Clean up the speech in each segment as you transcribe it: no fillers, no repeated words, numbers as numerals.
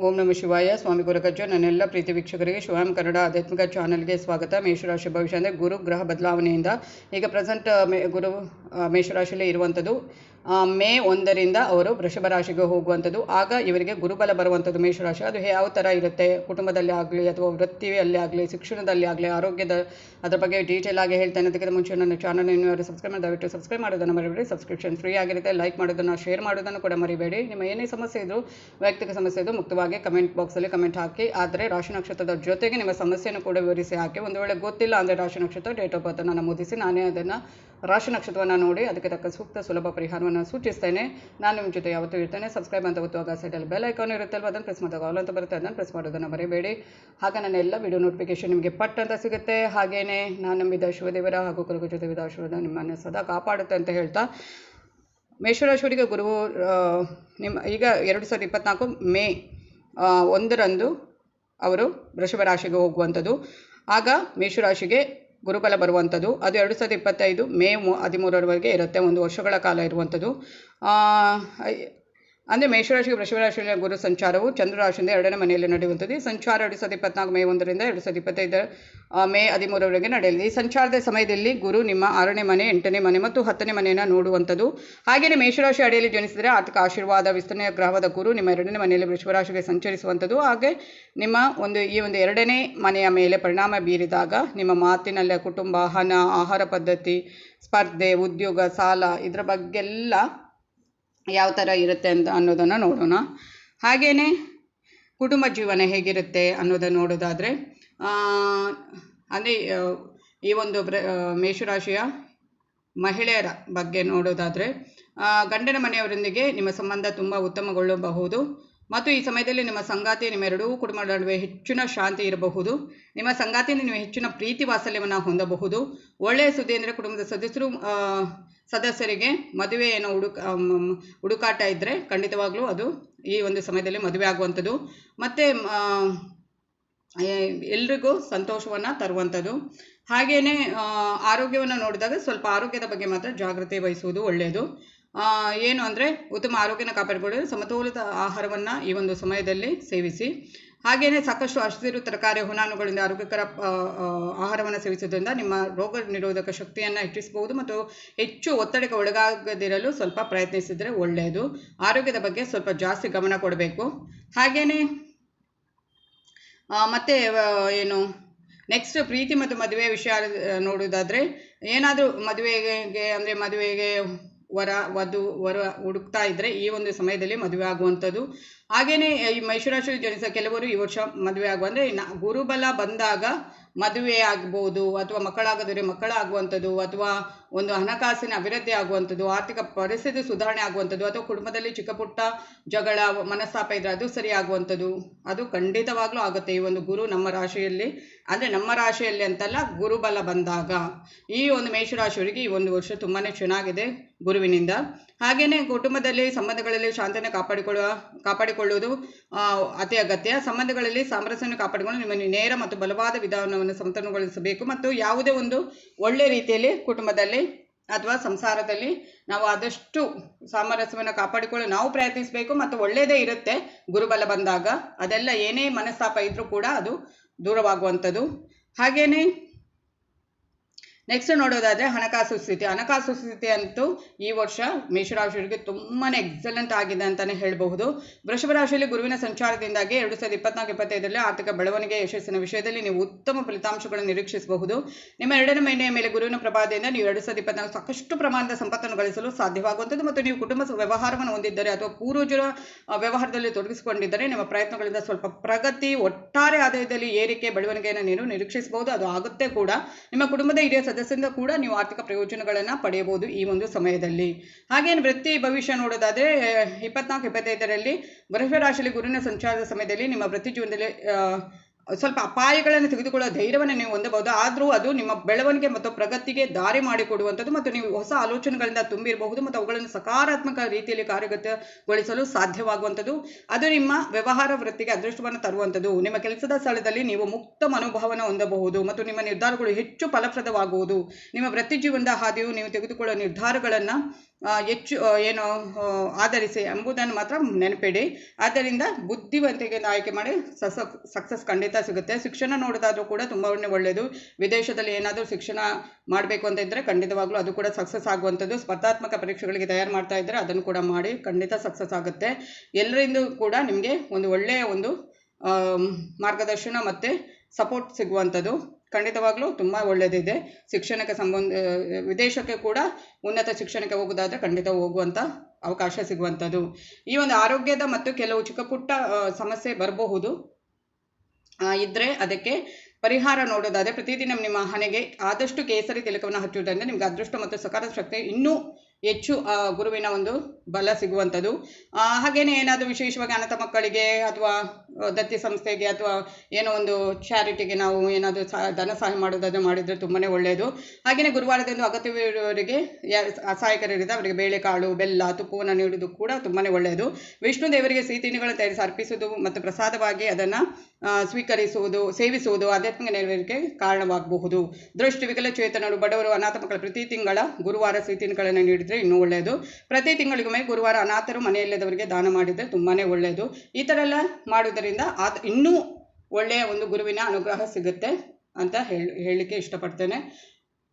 ಓಂ ನಮಃ ಶಿವಾಯ. ಸ್ವಾಮಿ ಗುರುಕಜ್ಜ. ನನ್ನೆಲ್ಲ ಪ್ರೀತಿ ವೀಕ್ಷಕರಿಗೆ ಶಿವಾಮ್ ಕನ್ನಡ ಆಧ್ಯಾತ್ಮಿಕ ಚಾನಲ್ಗೆ ಸ್ವಾಗತ. ಮೇಷರಾಶಿ ಭವಿಷ್ಯ ಅಂದರೆ ಗುರು ಗ್ರಹ ಬದಲಾವಣೆಯಿಂದ ಈಗ ಪ್ರೆಸೆಂಟ್ ಗುರು ಮೇಷರಾಶಿಯಲ್ಲೇ ಇರುವಂಥದ್ದು. ಮೇ 1ರಿಂದ ಅವರು ವೃಷಭ ರಾಶಿಗೆ ಹೋಗುವಂಥದ್ದು. ಆಗ ಇವರಿಗೆ ಗುರುಬಲ ಬರುವಂಥದ್ದು ಮೇಷರಾಶಿ. ಅದು ಯಾವ ಥರ ಇರುತ್ತೆ, ಕುಟುಂಬದಲ್ಲಿ ಆಗಲಿ ಅಥವಾ ವೃತ್ತಿಯಲ್ಲಿ ಆಗಲಿ ಶಿಕ್ಷಣದಲ್ಲಿ ಆಗಲಿ ಆರೋಗ್ಯದ ಅದರ ಬಗ್ಗೆ ಡೀಟೇಲ್ ಆಗಿ ಹೇಳ್ತೇನೆ. ಅದಕ್ಕಿಂತ ಮುಂಚೆ ನನ್ನ ಚಾನಲ್ ಇನ್ನೂ ಸಬ್ಸ್ಕ್ರೈಬ್ ಮಾಡಿ, ದಯವಿಟ್ಟು ಸಬ್ಸ್ಕ್ರೈಬ್ ಮಾಡೋದನ್ನು ಮರಿಬೇಡಿ. ಸಬ್ಸ್ಕ್ರಿಪ್ಷನ್ ಫ್ರೀ ಆಗಿರುತ್ತೆ. ಲೈಕ್ ಮಾಡೋದನ್ನು, ಶೇರ್ ಮಾಡೋದನ್ನು ಕೂಡ ಮರಿಬೇಡಿ. ನಿಮ್ಮ ಏನೇ ಸಮಸ್ಯೆ ಇದ್ದರೂ, ವೈಯಕ್ತಿಕ ಸಮಸ್ಯೆ ಇದ್ದು ಮುಕ್ತವಾಗಿ ಕಮೆಂಟ್ ಬಾಕ್ಸಲ್ಲಿ ಕಮೆಂಟ್ ಹಾಕಿ. ಆದರೆ ರಾಶಿ ನಕ್ಷತ್ರದ ಜೊತೆಗೆ ನಿಮ್ಮ ಸಮಸ್ಯೆಯನ್ನು ಕೂಡ ವಿವರಿಸಿ ಹಾಕಿ. ಒಂದು ವೇಳೆ ಗೊತ್ತಿಲ್ಲ ಅಂದರೆ ರಾಶಿ ನಕ್ಷತ್ರ ಡೇಟ್ ಆಫ್ ಬರ್ತನ್ನು ನಮೂದಿಸಿ ನಾನೇ ಅದನ್ನು ರಾಶಿ ನಕ್ಷತ್ರವನ್ನು ನೋಡಿ ಅದಕ್ಕೆ ತಕ್ಕ ಸೂಕ್ತ ಸುಲಭ ಪರಿಹಾರವನ್ನು ಸೂಚಿಸ್ತೇನೆ. ನಾನು ನಿಮ್ಮ ಜೊತೆ ಯಾವತ್ತೂ ಇರ್ತೇನೆ. ಸಬ್ಸ್ಕ್ರೈಬ್ ಅಂತ ಒತ್ತುವಾಗ ಸೈಡಲ್ಲಿ ಬೆಲ್ ಐಕಾನ್ ಇರುತ್ತಲ್ವ, ಅದನ್ನು ಪ್ರೆಸ್ ಮಾಡಿದಾಗ ಆಲ್ ಅಂತ ಬರುತ್ತೆ, ಅದನ್ನು ಪ್ರೆಸ್ ಮಾಡೋದನ್ನು ಮರಿಬೇಡಿ. ಆಗ ನನ್ನ ಎಲ್ಲ ವಿಡಿಯೋ ನೋಟಿಫಿಕೇಶನ್ ನಿಮಗೆ ಪಟ್ ಅಂತ ಸಿಗುತ್ತೆ. ಹಾಗೆಯೇ ನಾನು ನಂಬಿದ ಶಿವದೇವರ ಹಾಗೂ ಕುರುಗು ಜೊತೆವಿದ ಆಶೀರ್ವಾದ ನಿಮ್ಮನ್ನು ಸದಾ ಕಾಪಾಡುತ್ತೆ ಅಂತ ಹೇಳ್ತಾ, ಮೇಷರಾಶಿಯವರಿಗೆ ಗುರು ನಿಮ್ಮ ಈಗ 2024 ಮೇ 1ರಂದು ಅವರು ವೃಷಭ ರಾಶಿಗೆ ಹೋಗುವಂಥದ್ದು. ಆಗ ಮೇಷರಾಶಿಗೆ ಗುರುಬಲ ಬರುವಂಥದ್ದು. ಅದು 2025 ಮೇ 13ರವರೆಗೆ ಇರುತ್ತೆ. 1 ವರ್ಷಗಳ ಕಾಲ ಇರುವಂಥದ್ದು. ಅಂದರೆ ಮೇಷರಾಶಿಗೆ ವೃಷಭ ರಾಶಿಯ ಗುರು ಸಂಚಾರವು ಚಂದ್ರರಾಶಿಯಿಂದ 2ನೇ ಮನೆಯಲ್ಲಿ ನಡೆಯುವಂಥದ್ದು. ಈ ಸಂಚಾರ 2024 ಮೇ 1ರಿಂದ 2025 ಮೇ 13ರವರೆಗೆ ನಡೆಯಲಿದೆ. ಈ ಸಂಚಾರದ ಸಮಯದಲ್ಲಿ ಗುರು ನಿಮ್ಮ 6ನೇ ಮನೆ, 8ನೇ ಮನೆ ಮತ್ತು 10ನೇ ಮನೆಯನ್ನು ನೋಡುವಂಥದ್ದು. ಹಾಗೆಯೇ ಮೇಷರಾಶಿ ಅಡಿಯಲ್ಲಿ ಜನಿಸಿದರೆ ಆರ್ಥಿಕ ಆಶೀರ್ವಾದ ವಿಸ್ತರಣೆಯ ಗ್ರಹವಾದ ಗುರು ನಿಮ್ಮ 2ನೇ ಮನೆಯಲ್ಲಿ ವೃಷಭ ರಾಶಿಗೆ ಸಂಚರಿಸುವಂಥದ್ದು. ಹಾಗೆ ನಿಮ್ಮ ಈ ಒಂದು 2ನೇ ಮನೆಯ ಮೇಲೆ ಪರಿಣಾಮ ಬೀರಿದಾಗ ನಿಮ್ಮ ಮಾತಿನಲ್ಲೇ ಕುಟುಂಬ, ಹಣ, ಆಹಾರ ಪದ್ಧತಿ, ಸ್ಪರ್ಧೆ, ಉದ್ಯೋಗ, ಸಾಲ ಇದರ ಬಗ್ಗೆಲ್ಲ ಯಾವ ಥರ ಇರುತ್ತೆ ಅಂತ ಅನ್ನೋದನ್ನು ನೋಡೋಣ. ಹಾಗೆಯೇ ಕುಟುಂಬ ಜೀವನ ಹೇಗಿರುತ್ತೆ ಅನ್ನೋದನ್ನು ನೋಡೋದಾದರೆ, ಅಂದರೆ ಈ ಒಂದು ಮೇಷರಾಶಿಯ ಮಹಿಳೆಯರ ಬಗ್ಗೆ ನೋಡೋದಾದರೆ, ಗಂಡನ ಮನೆಯವರೊಂದಿಗೆ ನಿಮ್ಮ ಸಂಬಂಧ ತುಂಬ ಉತ್ತಮಗೊಳ್ಳಬಹುದು ಮತ್ತು ಈ ಸಮಯದಲ್ಲಿ ನಿಮ್ಮ ಸಂಗಾತಿ ನಿಮ್ಮ ಎರಡೂ ಕುಟುಂಬಗಳ ನಡುವೆ ಹೆಚ್ಚಿನ ಶಾಂತಿ ಇರಬಹುದು. ನಿಮ್ಮ ಸಂಗಾತಿಯಿಂದ ನೀವು ಹೆಚ್ಚಿನ ಪ್ರೀತಿ ವಾತ್ಸಲ್ಯವನ್ನು ಹೊಂದಬಹುದು. ಒಳ್ಳೆಯ ಸುದ್ದಿ ಅಂದರೆ ಕುಟುಂಬದ ಸದಸ್ಯರಿಗೆ ಮದುವೆ ಏನೋ ಹುಡುಕಾಟ ಇದ್ದರೆ ಖಂಡಿತವಾಗ್ಲೂ ಅದು ಈ ಒಂದು ಸಮಯದಲ್ಲಿ ಮದುವೆ ಆಗುವಂಥದ್ದು ಮತ್ತು ಎಲ್ರಿಗೂ ಸಂತೋಷವನ್ನು ತರುವಂಥದ್ದು. ಹಾಗೆಯೇ ಆರೋಗ್ಯವನ್ನು ನೋಡಿದಾಗ ಸ್ವಲ್ಪ ಆರೋಗ್ಯದ ಬಗ್ಗೆ ಮಾತ್ರ ಜಾಗೃತಿ ವಹಿಸುವುದು ಒಳ್ಳೆಯದು. ಏನು ಅಂದರೆ ಉತ್ತಮ ಆರೋಗ್ಯನ ಕಾಪಾಡಿಕೊಳ್ಳಲು ಸಮತೋಲಿತ ಆಹಾರವನ್ನು ಈ ಒಂದು ಸಮಯದಲ್ಲಿ ಸೇವಿಸಿ. ಹಾಗೆಯೇ ಸಾಕಷ್ಟು ಹಸಿರು ತರಕಾರಿ ಹುನಾನುಗಳಿಂದ ಆರೋಗ್ಯಕರ ಆಹಾರವನ್ನು ಸೇವಿಸೋದ್ರಿಂದ ನಿಮ್ಮ ರೋಗ ನಿರೋಧಕ ಶಕ್ತಿಯನ್ನು ಹೆಚ್ಚಿಸಬಹುದು ಮತ್ತು ಹೆಚ್ಚು ಒತ್ತಡಕ್ಕೆ ಒಳಗಾಗದಿರಲು ಸ್ವಲ್ಪ ಪ್ರಯತ್ನಿಸಿದರೆ ಒಳ್ಳೆಯದು. ಆರೋಗ್ಯದ ಬಗ್ಗೆ ಸ್ವಲ್ಪ ಜಾಸ್ತಿ ಗಮನ ಕೊಡಬೇಕು. ಹಾಗೆಯೇ ಮತ್ತು ಏನು ನೆಕ್ಸ್ಟ್ ಪ್ರೀತಿ ಮತ್ತು ಮದುವೆ ವಿಷಯ ನೋಡೋದಾದರೆ, ಏನಾದರೂ ಮದುವೆಗೆ ವರ ಹುಡುಕ್ತಾ ಇದ್ದರೆ ಈ ಒಂದು ಸಮಯದಲ್ಲಿ ಮದುವೆ ಆಗುವಂಥದ್ದು. ಹಾಗೆಯೇ ಈ ಮೇಷರಾಶಿಯಲ್ಲಿ ಜನಿಸಿದ ಕೆಲವರು ಈ ವರ್ಷ ಮದುವೆ ಅಂದರೆ ಗುರುಬಲ ಬಂದಾಗ ಮದುವೆ ಆಗ್ಬೋದು, ಅಥವಾ ಮಕ್ಕಳಾಗದರೆ ಮಕ್ಕಳಾಗುವಂಥದ್ದು, ಅಥವಾ ಒಂದು ಹಣಕಾಸಿನ ಅಭಿವೃದ್ಧಿ ಆಗುವಂಥದ್ದು, ಆರ್ಥಿಕ ಪರಿಸ್ಥಿತಿ ಸುಧಾರಣೆ ಆಗುವಂಥದ್ದು, ಅಥವಾ ಕುಟುಂಬದಲ್ಲಿ ಚಿಕ್ಕ ಪುಟ್ಟ ಜಗಳ ಮನಸ್ತಾಪ ಇದ್ದರೆ ಅದು ಸರಿ ಆಗುವಂಥದ್ದು, ಅದು ಖಂಡಿತವಾಗ್ಲೂ ಆಗುತ್ತೆ ಈ ಒಂದು ಗುರು ನಮ್ಮ ರಾಶಿಯಲ್ಲಿ, ಅಂದರೆ ನಮ್ಮ ರಾಶಿಯಲ್ಲಿ ಅಂತಲ್ಲ, ಗುರುಬಲ ಬಂದಾಗ ಈ ಒಂದು ಮೇಷರಾಶಿಯವರಿಗೆ ಈ ಒಂದು ವರ್ಷ ತುಂಬಾ ಚೆನ್ನಾಗಿದೆ ಗುರುವಿನಿಂದ. ಹಾಗೆಯೇ ಕುಟುಂಬದಲ್ಲಿ ಸಂಬಂಧಗಳಲ್ಲಿ ಶಾಂತಿಯನ್ನು ಕಾಪಾಡಿಕೊಳ್ಳುವುದು ಅತಿ ಅಗತ್ಯ. ಸಂಬಂಧಗಳಲ್ಲಿ ಸಾಮರಸ್ಯವನ್ನು ಕಾಪಾಡಿಕೊಂಡು ನಿಮ್ಮ ನೇರ ಮತ್ತು ಬಲವಾದ ವಿಧಾನವನ್ನು ಸಮತೋಲನಗೊಳಿಸಬೇಕು ಮತ್ತು ಯಾವುದೇ ಒಂದು ಒಳ್ಳೆಯ ರೀತಿಯಲ್ಲಿ ಕುಟುಂಬದಲ್ಲಿ ಅಥವಾ ಸಂಸಾರದಲ್ಲಿ ನಾವು ಆದಷ್ಟು ಸಾಮರಸ್ಯವನ್ನು ಕಾಪಾಡಿಕೊಳ್ಳಲು ನಾವು ಪ್ರಯತ್ನಿಸಬೇಕು ಮತ್ತು ಒಳ್ಳೆಯದೇ ಇರುತ್ತೆ ಗುರುಬಲ ಬಂದಾಗ. ಅದೆಲ್ಲ ಏನೇ ಮನಸ್ತಾಪ ಇದ್ದರೂ ಕೂಡ ಅದು ದೂರವಾಗುವಂಥದ್ದು. ಹಾಗೆಯೇ ನೆಕ್ಸ್ಟ್ ನೋಡೋದಾದರೆ ಹಣಕಾಸು ಸ್ಥಿತಿ ಅಂತೂ ಈ ವರ್ಷ ಮೇಷರಾಶಿಯವರಿಗೆ ತುಂಬಾ ಎಕ್ಸಲೆಂಟ್ ಆಗಿದೆ ಅಂತಲೇ ಹೇಳಬಹುದು. ವೃಷಭ ರಾಶಿಯಲ್ಲಿ ಗುರುವಿನ ಸಂಚಾರದಿಂದಾಗಿ 2024-25ರಲ್ಲಿ ಆರ್ಥಿಕ ಬೆಳವಣಿಗೆ ಯಶಸ್ಸಿನ ವಿಷಯದಲ್ಲಿ ನೀವು ಉತ್ತಮ ಫಲಿತಾಂಶಗಳನ್ನು ನಿರೀಕ್ಷಿಸಬಹುದು. ನಿಮ್ಮ 2ನೇ ಮನೆಯ ಮೇಲೆ ಗುರುವಿನ ಪ್ರಭಾವದಿಂದ ನೀವು 2024 ಸಾಕಷ್ಟು ಪ್ರಮಾಣದ ಸಂಪತ್ತನ್ನು ಗಳಿಸಲು ಸಾಧ್ಯವಾಗುವಂಥದ್ದು ಮತ್ತು ನೀವು ಕುಟುಂಬ ವ್ಯವಹಾರವನ್ನು ಹೊಂದಿದ್ದರೆ ಅಥವಾ ಪೂರ್ವಜರ ವ್ಯವಹಾರದಲ್ಲಿ ತೊಡಗಿಸಿಕೊಂಡಿದ್ದರೆ ನಿಮ್ಮ ಪ್ರಯತ್ನಗಳಿಂದ ಸ್ವಲ್ಪ ಪ್ರಗತಿ, ಒಟ್ಟಾರೆ ಆದಾಯದಲ್ಲಿ ಏರಿಕೆ, ಬೆಳವಣಿಗೆಯನ್ನು ನೀವು ನಿರೀಕ್ಷಿಸಬಹುದು. ಅದು ಆಗುತ್ತೆ ಕೂಡ. ನಿಮ್ಮ ಕುಟುಂಬದ ಹಿರಿಯ ಸದಸ್ಯರಿಂದ ಕೂಡ ನೀವು ಆರ್ಥಿಕ ಪ್ರಯೋಜನಗಳನ್ನು ಪಡೆಯಬಹುದು ಈ ಒಂದು ಸಮಯದಲ್ಲಿ. ಹಾಗೇನು ವೃತ್ತಿ ಭವಿಷ್ಯ ನೋಡೋದಾದರೆ 24-25ರಲ್ಲಿ ವೃಷಭ ರಾಶಿಯಲ್ಲಿ ಗುರುವಿನ ಸಂಚಾರದ ಸಮಯದಲ್ಲಿ ನಿಮ್ಮ ವೃತ್ತಿ ಜೀವನದಲ್ಲಿ ಸ್ವಲ್ಪ ಅಪಾಯಗಳನ್ನು ತೆಗೆದುಕೊಳ್ಳುವ ಧೈರ್ಯವನ್ನು ನೀವು ಹೊಂದಬಹುದು. ಆದರೂ ಅದು ನಿಮ್ಮ ಬೆಳವಣಿಗೆ ಮತ್ತು ಪ್ರಗತಿಗೆ ದಾರಿ ಮಾಡಿಕೊಡುವಂಥದ್ದು ಮತ್ತು ನೀವು ಹೊಸ ಆಲೋಚನೆಗಳಿಂದ ತುಂಬಿರಬಹುದು ಮತ್ತು ಅವುಗಳನ್ನು ಸಕಾರಾತ್ಮಕ ರೀತಿಯಲ್ಲಿ ಕಾರ್ಯಗತಗೊಳಿಸಲು ಸಾಧ್ಯವಾಗುವಂಥದ್ದು. ಅದು ನಿಮ್ಮ ವ್ಯವಹಾರ ವೃತ್ತಿಗೆ ಅದೃಷ್ಟವನ್ನು ತರುವಂಥದ್ದು. ನಿಮ್ಮ ಕೆಲಸದ ಸ್ಥಳದಲ್ಲಿ ನೀವು ಮುಕ್ತ ಮನೋಭಾವವನ್ನು ಹೊಂದಬಹುದು ಮತ್ತು ನಿಮ್ಮ ನಿರ್ಧಾರಗಳು ಹೆಚ್ಚು ಫಲಪ್ರದವಾಗುವುದು. ನಿಮ್ಮ ವೃತ್ತಿ ಜೀವನದ ಹಾದಿಯು ನೀವು ತೆಗೆದುಕೊಳ್ಳುವ ನಿರ್ಧಾರಗಳನ್ನು ಹೆಚ್ಚು ಏನು ಆಧರಿಸಿ ಎಂಬುದನ್ನು ಮಾತ್ರ ನೆನಪಿಡಿ. ಆದ್ದರಿಂದ ಬುದ್ಧಿವಂತಿಕೆಯನ್ನು ಆಯ್ಕೆ ಮಾಡಿ ಸಕ್ಸಸ್ ಖಂಡಿತ ಸಿಗುತ್ತೆ. ಶಿಕ್ಷಣ ನೋಡೋದಾದರೂ ಕೂಡ ತುಂಬಾ ಒಳ್ಳೆಯದು. ವಿದೇಶದಲ್ಲಿ ಏನಾದರೂ ಶಿಕ್ಷಣ ಮಾಡಬೇಕು ಅಂತ ಇದ್ದರೆ ಖಂಡಿತವಾಗ್ಲೂ ಅದು ಕೂಡ ಸಕ್ಸಸ್ ಆಗುವಂಥದ್ದು. ಸ್ಪರ್ಧಾತ್ಮಕ ಪರೀಕ್ಷೆಗಳಿಗೆ ತಯಾರು ಮಾಡ್ತಾ ಇದ್ದರೆ ಅದನ್ನು ಕೂಡ ಮಾಡಿ, ಖಂಡಿತ ಸಕ್ಸಸ್ ಆಗುತ್ತೆ. ಎಲ್ಲರಿಂದ ಕೂಡ ನಿಮಗೆ ಒಂದು ಒಳ್ಳೆಯ ಒಂದು ಮಾರ್ಗದರ್ಶನ ಮತ್ತು ಸಪೋರ್ಟ್ ಸಿಗುವಂಥದ್ದು ಖಂಡಿತವಾಗ್ಲೂ ತುಂಬ ಒಳ್ಳೆಯದಿದೆ. ಶಿಕ್ಷಣಕ್ಕೆ ವಿದೇಶಕ್ಕೆ ಕೂಡ ಉನ್ನತ ಶಿಕ್ಷಣಕ್ಕೆ ಹೋಗೋದಾದರೆ ಖಂಡಿತ ಹೋಗುವಂಥ ಅವಕಾಶ ಸಿಗುವಂಥದ್ದು. ಈ ಒಂದು ಆರೋಗ್ಯದ ಮತ್ತು ಕೆಲವು ಚಿಕ್ಕ ಪುಟ್ಟ ಸಮಸ್ಯೆ ಬರಬಹುದು ಇದ್ದರೆ ಅದಕ್ಕೆ ಪರಿಹಾರ ನೋಡೋದಾದರೆ ಪ್ರತಿದಿನ ನಿಮ್ಮ ಹಣೆಗೆ ಆದಷ್ಟು ಕೇಸರಿ ತಿಲಕವನ್ನು ಹಚ್ಚುವುದರಿಂದ ನಿಮಗೆ ಅದೃಷ್ಟ ಮತ್ತು ಸಕಾರಾತ್ಮಕ ಶಕ್ತಿ ಇನ್ನೂ ಹೆಚ್ಚು ಗುರುವಿನ ಒಂದು ಬಲ ಸಿಗುವಂಥದ್ದು. ಹಾಗೆಯೇ ಏನಾದರೂ ವಿಶೇಷವಾಗಿ ಅನಾಥ ಮಕ್ಕಳಿಗೆ ಅಥವಾ ದತ್ತಿ ಸಂಸ್ಥೆಗೆ ಅಥವಾ ಏನೋ ಒಂದು ಚಾರಿಟಿಗೆ ನಾವು ಏನಾದರೂ ಧನ ಸಹಾಯ ಮಾಡೋದಾದರೆ ಮಾಡಿದರೆ ತುಂಬಾ ಒಳ್ಳೆಯದು. ಹಾಗೆಯೇ ಗುರುವಾರದಂದು ಅಗತ್ಯವಿರುವವರಿಗೆ ಅಸಹಾಯಕರಿದ್ದ ಅವರಿಗೆ ಬೇಳೆಕಾಳು, ಬೆಲ್ಲ, ತುಪ್ಪವನ್ನು ನೀಡುವುದು ಕೂಡ ತುಂಬಾ ಒಳ್ಳೆಯದು. ವಿಷ್ಣು ದೇವರಿಗೆ ಸಿಹಿ ತಿಂಡಿಗಳನ್ನು ತಯಾರಿಸಿ ಅರ್ಪಿಸುವುದು ಮತ್ತು ಪ್ರಸಾದವಾಗಿ ಅದನ್ನು ಸೇವಿಸುವುದು ಆಧ್ಯಾತ್ಮಿಕ ನೆರವೇರಿಕೆ ಕಾರಣವಾಗಬಹುದು. ದೃಷ್ಟಿ ವಿಕಲಚೇತನರು, ಬಡವರು, ಅನಾಥ ಮಕ್ಕಳು ಪ್ರತಿ ತಿಂಗಳ ಗುರುವಾರ ಸಿಹಿ ತಿಂಡಿಗಳನ್ನು ನೀಡಿದರೆ ಇನ್ನೂ ಒಳ್ಳೆಯದು. ಪ್ರತಿ ತಿಂಗಳಿಗೊಮ್ಮೆ ಗುರುವಾರ ಅನಾಥರು ಮನೆಯಲ್ಲಿದ್ದವರಿಗೆ ದಾನ ಮಾಡಿದರೆ ತುಂಬಾ ಒಳ್ಳೆಯದು. ಈ ಥರ ಎಲ್ಲ ಮಾಡುವುದರಿಂದ ಇನ್ನೂ ಒಳ್ಳೆಯ ಒಂದು ಗುರುವಿನ ಅನುಗ್ರಹ ಸಿಗುತ್ತೆ ಅಂತ ಹೇಳಲಿಕ್ಕೆ ಇಷ್ಟಪಡ್ತೇನೆ.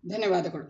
ಧನ್ಯವಾದಗಳು.